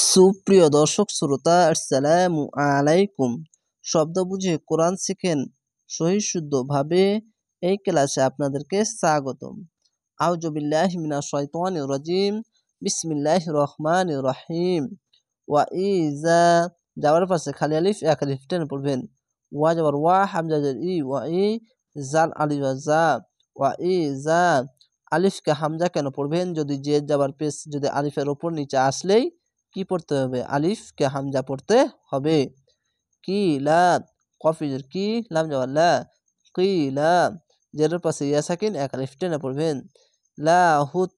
সুপ্রিয় দর্শক শ্রোতা, আসসালামু আলাইকুম। শব্দ বুঝে কোরআন শিখেন সহিশুদ্ধভাবে। এই ক্লাসে আপনাদেরকে স্বাগতম। আউযু বিল্লাহি মিনাশ শাইতানির রাজিম। বিসমিল্লাহির রহমানির রহিম। ওয়া ইজা যাওয়ার পাশে খালি আলিফ এক আলিফ টেনে পড়বেন। ওয়া যাবার ওয়া, হামজা জের ই, ওয়া ই, জাল আলিফ জা। ওয়া ইজা আলিফকে হামজা কেন পড়বেন? যদি জের যাবার পেশ যদি আলিফের ওপর নিচে আসলেই কি পড়তে হবে? আলিফকে হামজা পড়তে হবে। কিলা কফিজের কি, লাম যাওয়ার লা, কিলা জেরের পাশে ইয়া সাকিন এক আলিফ টেনে পড়বেন। লা হুত,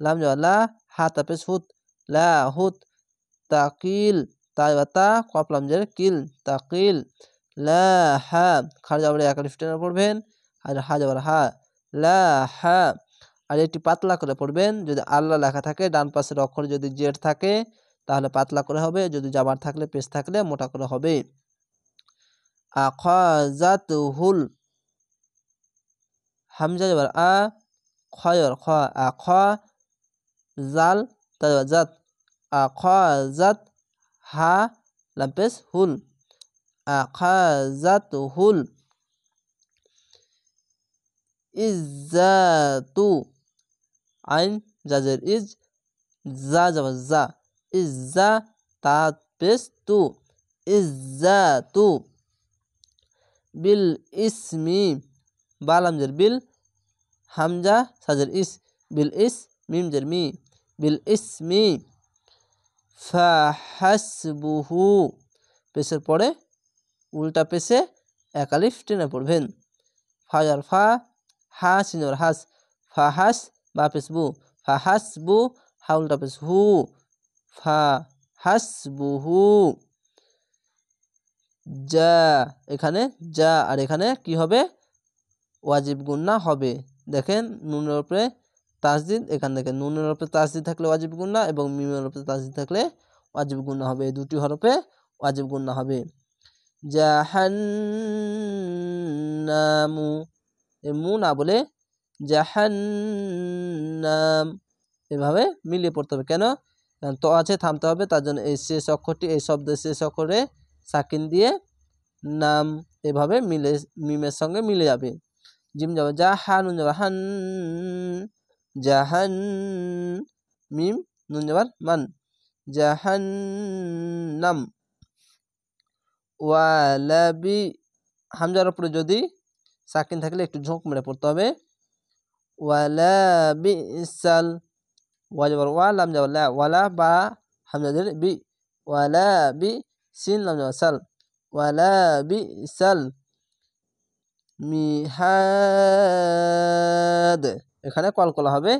লাম যাওয়ার লা, হা তাপেস হুত, লা হুত। তাকিল তা কফ লাম জের কিল, তাকিল। লা হা খার যাবার এক আলিফ টেনে পড়বেন, আর হা যাবার হা, লা হা। আর এটি পাতলা করে পড়বেন। যদি আল্লাহ লেখা থাকে ডান পাশের অক্ষর যদি জেড থাকে তাহলে পাতলা করে হবে, যদি জাবার থাকলে পেশ থাকলে মোটা করে হবে। আখাযাতুহুল হামজা যাবার আ, খয়র খ, আখা জাল তাজবার জাত, আখাযাত হা লাম পেশ হুল, আখাযাতুহুল। ইজ্জাতু আইন জাজের ইজ, জা যাবার জা, ইজ্জা তা পেশ তু, ইজ্জাতু। বিল ইসমি বালাম জের বিল, হামজা সাজের ইস, বিল ইস মিম জের মি, বিল ইসমি। ফাহাসবুহু পেশের পরে উল্টা পেশে এক আলিফ টেনে পড়বেন। ফায়ার ফা, হা সিনর হাস, ফাহাস বা পেশবু, ফাহাসবু হা উল্টা পেশ হু, ফাহাসবুহু। যা এখানে যা, আর এখানে কি হবে? ওয়াজিব গুন্না হবে। দেখেন নুনের উপরে তাসদিদ, এখানে দেখেন নুনের উপরে তাসদিদ থাকলে ওয়াজিব গুন্না এবং মিমের উপরে তাসদিদ থাকলে ওয়াজিব গুন্না হবে। এই দুটি হরফে ওয়াজিব গুন্না হবে। জাহান্নামু, এ মু না বলে জাহান্নাম এভাবে মিলিয়ে পড়তে হবে। কেন? তো আছে থামতে হবে, তার জন্য এই শেষ অক্ষরটি এই শব্দের শেষ অক্ষরে সাকিন দিয়ে নাম এভাবে মিলে মিমের সঙ্গে মিলে যাবে। জিম যাবে যা, হা নুন যাবার হান, জাহান, মিম নুন যাবার মান, জাহান্নাম। ওয়ালাবি হামজার উপরে যদি সাকিন থাকলে একটু ঝোঁক মেরে পড়তে হবে। ওয়ালাবিসাল ওয়া যাবার ওয়া, লাম যাবার লা, ওয়ালা বা হামজাদের বি, ওয়ালাবি সিন লাম যাবার সাল, ওয়ালাবিসাল মিহাদ। এখানে কলকলা হবে।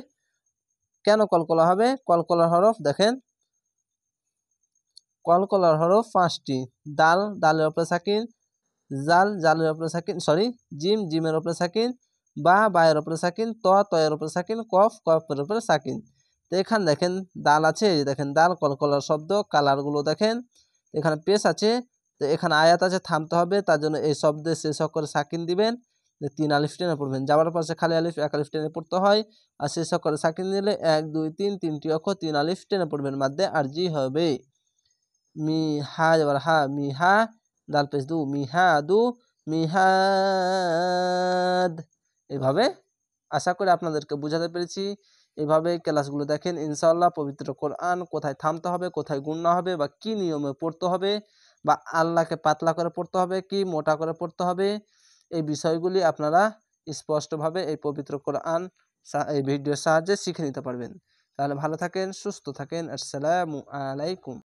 কেন কলকলা হবে? কলকলার হরফ দেখেন, কলকলার হরফ 5টি। দাল দালের উপরে সাকিন, জাল জালের উপরে সাকিন, জিম জিমের উপরে সাকিন, বা বায়ের উপরে সাকিন, তয়ের উপরে সাকিন, কফ কফের উপরে সাকিন। তো এখানে দেখেন দাল আছে, দেখেন দাল কলকলার শব্দ, কালারগুলো দেখেন। এখানে পেশ আছে, তো এখানে আয়াত আছে, থামতে হবে, তার জন্য এই শব্দে শেষ অক্ষরে সাকিন দিবেন, 3 আলিফ টেনে পড়বেন। যাবার পাশে খালি আলিফ এক আলিফ টেনে পড়তে হয়, আর শেষ অক্ষরে সাকিন দিলে 1 2 3 তিনটি অক্ষর 3 আলিফ টেনে পড়বেন, মাদ্দে আরজি হবে। মিহা যাবার হা, মিহা দাল পেশ দু, মিহাদু, মিহাদ। এভাবে আশা করি আপনাদেরকে বোঝাতে পেরেছি। এভাবে ক্লাসগুলো দেখেন, ইনশাআল্লাহ পবিত্র কোরআন কোথায় থামতে হবে, কোথায় গুণনা হবে, বা কি নিয়মে পড়তে হবে, বা আল্লাহকে পাতলা করে পড়তে হবে কি মোটা করে পড়তে হবে, এই বিষয়গুলি আপনারা স্পষ্টভাবে এই পবিত্র কোরআন এই ভিডিওর সাহায্যে শিখে নিতে পারবেন। তাহলে ভালো থাকেন, সুস্থ থাকেন। আসসালামু আলাইকুম।